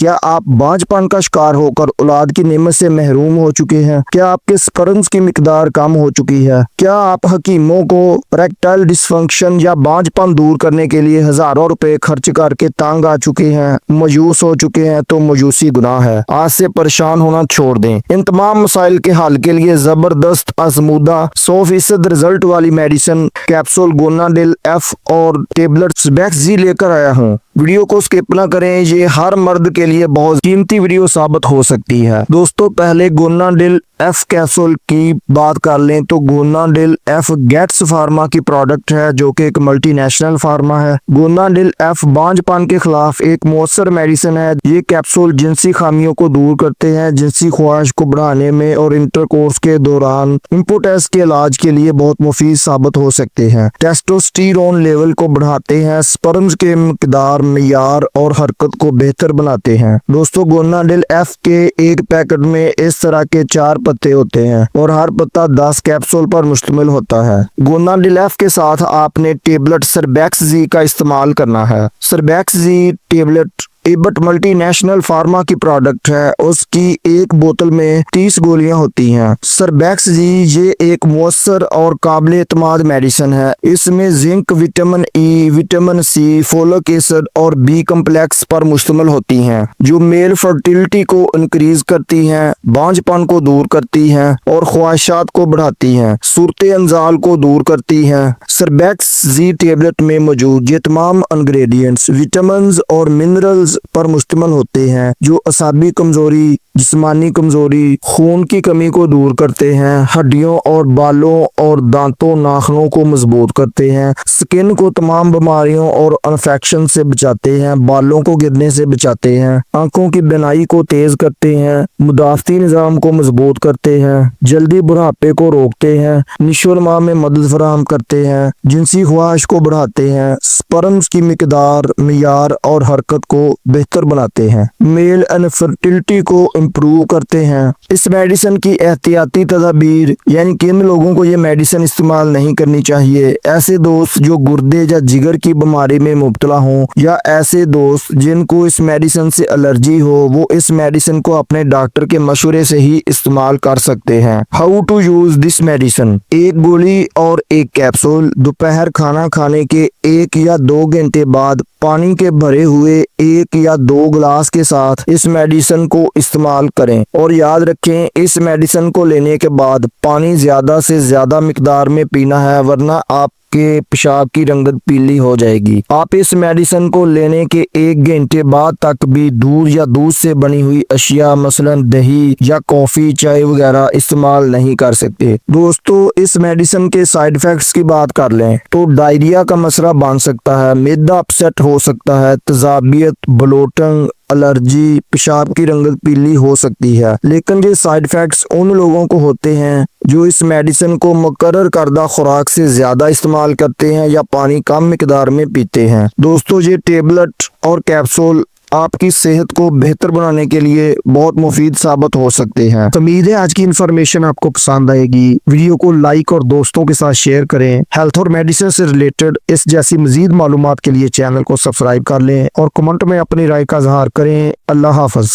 کیا آپ بانجھپن کا شکار ہو کر اولاد کی نعمت سے محروم ہو چکے ہیں؟ کیا آپ کے سپرمز کی مقدار کم ہو چکی ہے؟ کیا آپ حکیموں کو اریکٹائل ڈسفنکشن یا بانجھپن دور کرنے کے لیے ہزاروں روپے خرچ کر کے تانگ آ چکے ہیں، مایوس ہو چکے ہیں؟ تو مایوسی گناہ ہے، آج سے پریشان ہونا چھوڑ دیں۔ ان تمام مسائل کے حل کے لیے زبردست آزمودہ 100% رزلٹ والی میڈیسن کیپسول گوناڈیل ایف اور ٹیبلٹس بیکس لے کر آیا ہوں۔ ویڈیو کو سکپ نہ کریں، یہ ہر مرد کے لیے بہت قیمتی ویڈیو ثابت ہو سکتی ہے۔ دوستو، پہلے گوناڈیل ایف کیپسول کی بات کر لیں تو گوناڈیل ایف گیٹس فارما کی پروڈکٹ ہے، جو کہ ایک ملٹی نیشنل فارما ہے۔ گوناڈیل ایف بانجھپن کے خلاف ایک مؤثر میڈیسن ہے۔ یہ کیپسول جنسی خامیوں کو دور کرتے ہیں، جنسی خواہش کو بڑھانے میں اور انٹرکورس کے دوران امپوٹنس کے علاج کے لیے بہت مفید ثابت ہو سکتے ہیں۔ ٹیسٹوسٹیرون لیول کو بڑھاتے ہیں، سپرمز کے مقدار، معیار اور حرکت کو بہتر بناتے ہیں۔ دوستو، گوناڈیل ایف کے ایک پیکٹ میں اس طرح کے 4 پتے ہوتے ہیں اور ہر پتا 10 کیپسول پر مشتمل ہوتا ہے۔ گوناڈیل ایف کے ساتھ آپ نے ٹیبلٹ سربیکس زی کا استعمال کرنا ہے۔ Surbex Z tablet Abbott multi national pharma کی پروڈکٹ ہے۔ اس کی ایک بوتل میں 30 گولیاں ہوتی ہیں۔ سربیکس زی یہ ایک مؤثر اور قابل اعتماد میڈیسن ہے۔ اس میں zinc, vitamin E, vitamin C, folic acid اور بی کمپلیکس پر مشتمل ہوتی ہیں، جو میل فرٹیلٹی کو انکریز کرتی ہیں، بانجھپن کو دور کرتی ہیں اور خواہشات کو بڑھاتی ہیں، صورت انزال کو دور کرتی ہیں۔ سربیکس زی ٹیبلٹ میں موجود یہ تمام انگریڈینٹس وٹامنز اور منرلز پر مشتمل ہوتے ہیں، جو اعصابی کمزوری، جسمانی کمزوری، خون کی کمی کو دور کرتے ہیں، ہڈیوں اور بالوں اور دانتوں ناخنوں کو مضبوط کرتے ہیں، سکن کو تمام بیماریوں اور انفیکشن سے بچاتے ہیں، بالوں کو گرنے سے بچاتے ہیں، آنکھوں کی بینائی کو تیز کرتے ہیں، مدافعتی نظام کو مضبوط کرتے ہیں، جلدی بڑھاپے کو روکتے ہیں، نشو و نما میں مدد فراہم کرتے ہیں، جنسی خواہش کو بڑھاتے ہیں، سپرمز کی مقدار، معیار اور حرکت کو بہتر بناتے ہیں، میل انفرٹیلٹی کو امپروو کرتے ہیں۔ اس میڈیسن کی احتیاطی تدابیر، یعنی کن لوگوں کو یہ میڈیسن استعمال نہیں کرنی چاہیے؟ ایسے دوست جو گردے یا جگر کی بیماری میں مبتلا ہوں، یا ایسے دوست جن کو اس میڈیسن سے الرجی ہو، وہ اس میڈیسن کو اپنے ڈاکٹر کے مشورے سے ہی استعمال کر سکتے ہیں۔ How to use this medicine: ایک گولی اور ایک کیپسول دوپہر کھانا کھانے کے 1 یا 2 گھنٹے بعد پانی کے بھرے ہوئے 1 یا 2 گلاس کے ساتھ اس میڈیسن کو استعمال کریں، اور یاد رکھیں اس میڈیسن کو لینے کے بعد پانی زیادہ سے زیادہ مقدار میں پینا ہے، ورنہ آپ کے پیشاب کی رنگت پیلی ہو جائے گی۔ آپ اس میڈیسن کو لینے کے 1 گھنٹے بعد تک بھی دودھ یا دودھ سے بنی ہوئی اشیاء مثلا دہی یا کافی، چائے وغیرہ استعمال نہیں کر سکتے۔ دوستو، اس میڈیسن کے سائیڈ ایفیکٹس کی بات کر لیں تو ڈائریا کا مسئلہ بن سکتا ہے، معدہ اپسیٹ ہو سکتا ہے، تیزابیت، بلوٹنگ، الرجی، پیشاب کی رنگت پیلی ہو سکتی ہے۔ لیکن یہ سائیڈ ایفیکٹس ان لوگوں کو ہوتے ہیں جو اس میڈیسن کو مقرر کردہ خوراک سے زیادہ استعمال کرتے ہیں یا پانی کم مقدار میں پیتے ہیں۔ دوستو، یہ ٹیبلٹ اور کیپسول آپ کی صحت کو بہتر بنانے کے لیے بہت مفید ثابت ہو سکتے ہیں۔ امید ہے آج کی انفارمیشن آپ کو پسند آئے گی۔ ویڈیو کو لائک اور دوستوں کے ساتھ شیئر کریں۔ ہیلتھ اور میڈیسن سے ریلیٹڈ اس جیسی مزید معلومات کے لیے چینل کو سبسکرائب کر لیں اور کمنٹ میں اپنی رائے کا اظہار کریں۔ اللہ حافظ۔